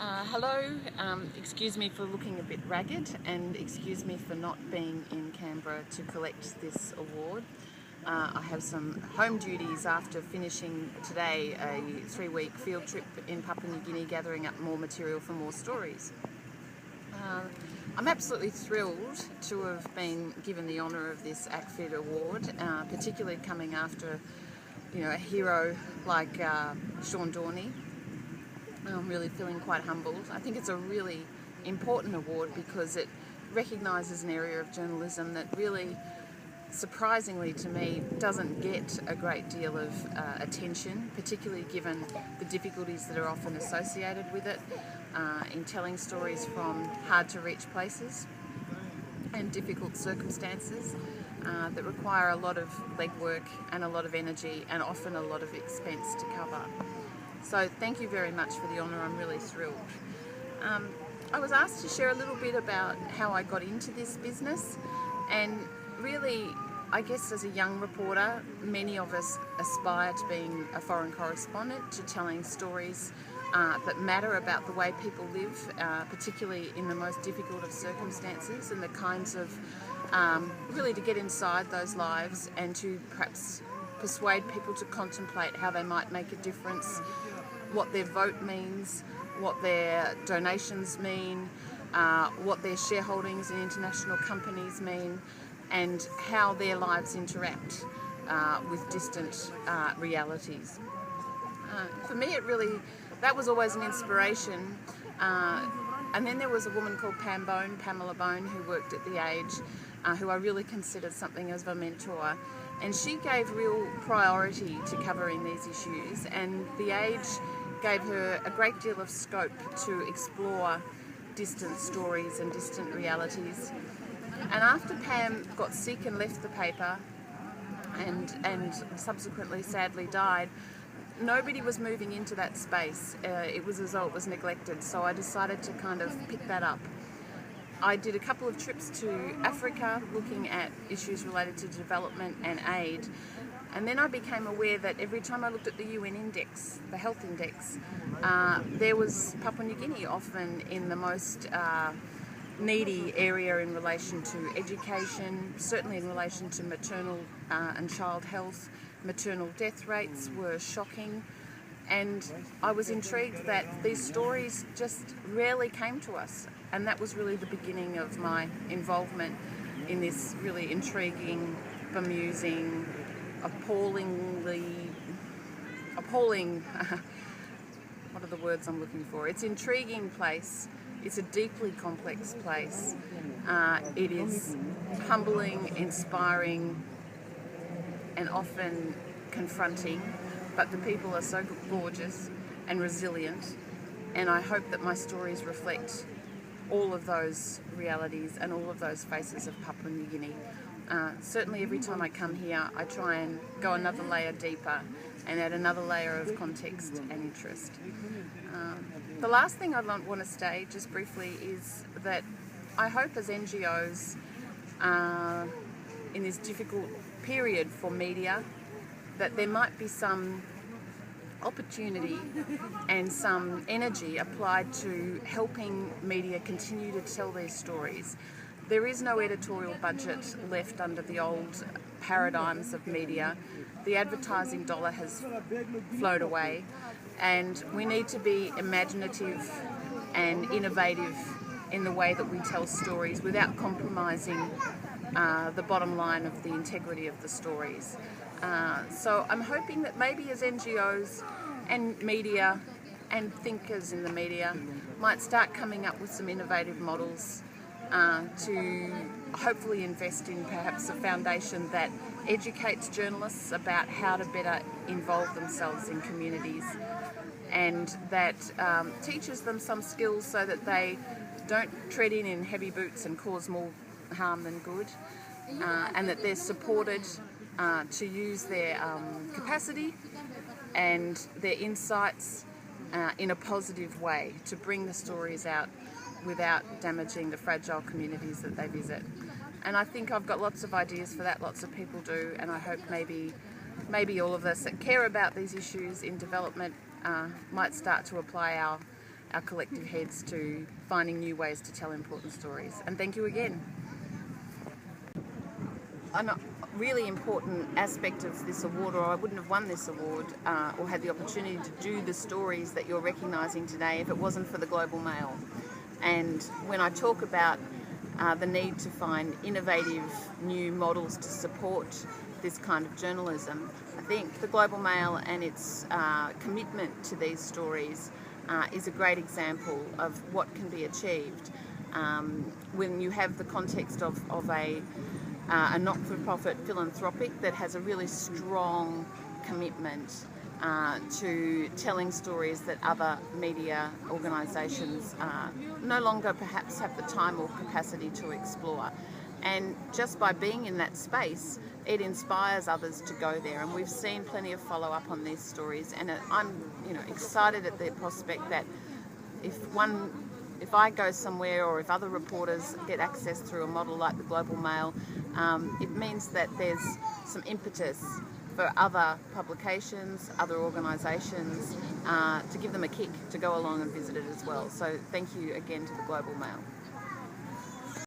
Hello, excuse me for looking a bit ragged and excuse me for not being in Canberra to collect this award. I have some home duties after finishing today a 3-week field trip in Papua New Guinea gathering up more material for more stories. I'm absolutely thrilled to have been given the honour of this ACFID award, particularly coming after a hero like Sean Dorney. I'm really feeling quite humbled. I think it's a really important award because it recognises an area of journalism that really, surprisingly to me, doesn't get a great deal of attention, particularly given the difficulties that are often associated with it in telling stories from hard-to-reach places and difficult circumstances that require a lot of legwork and a lot of energy and often a lot of expense to cover. So thank you very much for the honour. I'm really thrilled. I was asked to share a little bit about how I got into this business, and really, I guess as a young reporter, many of us aspire to being a foreign correspondent, to telling stories that matter about the way people live, particularly in the most difficult of circumstances, and the kinds of, really to get inside those lives and to perhaps persuade people to contemplate how they might make a difference, what their vote means, what their donations mean, what their shareholdings in international companies mean, and how their lives interact with distant realities. For me, that was always an inspiration. And then there was a woman called Pamela Bone, who worked at The Age, who I really considered something as a mentor. And she gave real priority to covering these issues, and The Age gave her a great deal of scope to explore distant stories and distant realities. And after Pam got sick and left the paper and subsequently sadly died, nobody was moving into that space. It was as though it was neglected, so I decided to kind of pick that up. I did a couple of trips to Africa looking at issues related to development and aid, and then I became aware that every time I looked at the UN index, the health index, there was Papua New Guinea often in the most needy area in relation to education, certainly in relation to maternal and child health. Maternal death rates were shocking, and I was intrigued that these stories just rarely came to us, and that was really the beginning of my involvement in this really intriguing, bemusing, appalling, what are the words I'm looking for? It's an intriguing place. It's a deeply complex place. It is humbling, inspiring, and often confronting, but the people are so gorgeous and resilient, and I hope that my stories reflect all of those realities and all of those faces of Papua New Guinea. Certainly every time I come here, I try and go another layer deeper and add another layer of context and interest. The last thing I want to say, just briefly, is that I hope as NGOs in this difficult period for media, that there might be some opportunity and some energy applied to helping media continue to tell these stories. There is no editorial budget left under the old paradigms of media. The advertising dollar has flowed away, and we need to be imaginative and innovative in the way that we tell stories without compromising the bottom line of the integrity of the stories. So I'm hoping that maybe as NGOs and media and thinkers in the media might start coming up with some innovative models to hopefully invest in perhaps a foundation that educates journalists about how to better involve themselves in communities, and that teaches them some skills so that they don't tread in heavy boots and cause more harm than good, and that they're supported to use their capacity and their insights in a positive way to bring the stories out without damaging the fragile communities that they visit. And I think I've got lots of ideas for that, lots of people do, and I hope maybe all of us that care about these issues in development might start to apply our collective heads to finding new ways to tell important stories. And thank you again. A really important aspect of this award, or I wouldn't have won this award or had the opportunity to do the stories that you're recognising today if it wasn't for the Global Mail. And when I talk about the need to find innovative new models to support this kind of journalism, I think the Global Mail and its commitment to these stories is a great example of what can be achieved when you have the context of a not-for-profit philanthropic that has a really strong commitment to telling stories that other media organisations no longer perhaps have the time or capacity to explore. And just by being in that space, it inspires others to go there. And we've seen plenty of follow-up on these stories, and I'm excited at the prospect that if I go somewhere, or if other reporters get access through a model like the Global Mail, it means that there's some impetus for other publications, other organisations, to give them a kick to go along and visit it as well. So thank you again to the Global Mail.